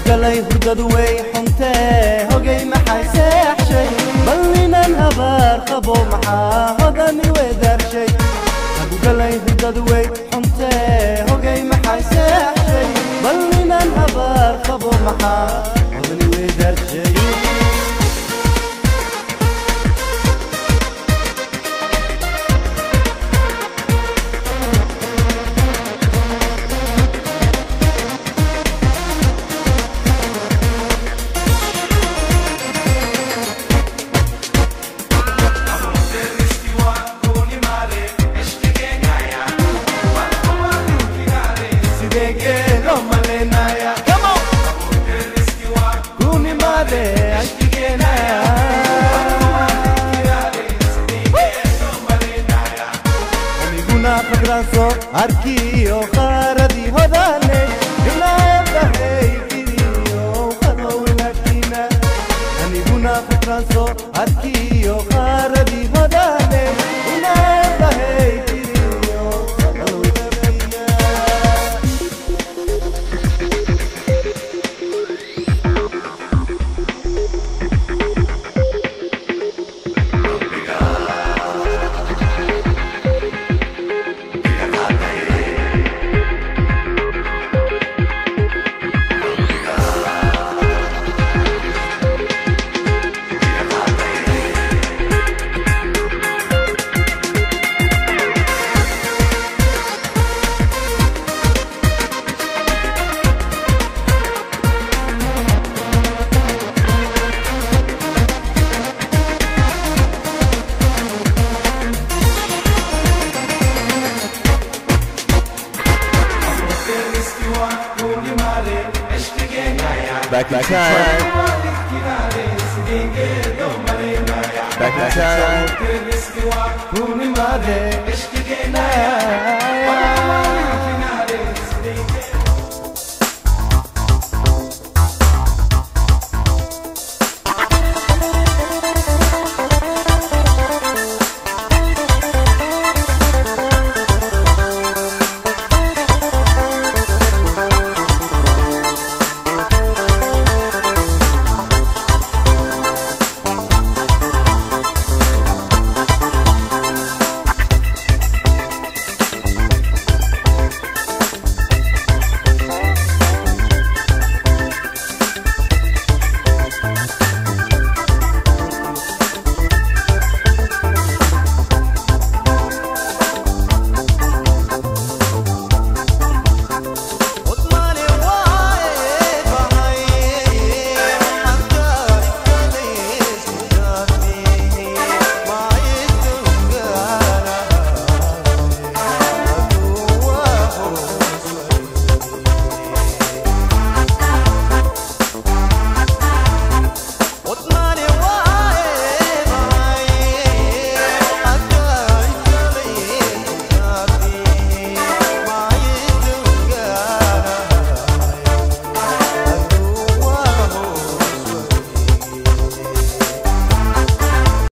galay hurdadu way xuntee hogay maxay seexshay ballinan habaar qabo maxaa hodani weedaarshay hagu galay hurdadu way xuntee hogay maxay seexshay ballinan habaar qabo maxaa hodani weedaarshay Arkiyo kharadi hodane ilaa hey kiriyo khadawnatina aniguna fikranso arkiyo kharadi hodane ilaa hey kiriyo khadawnatina Back in time. Back in time.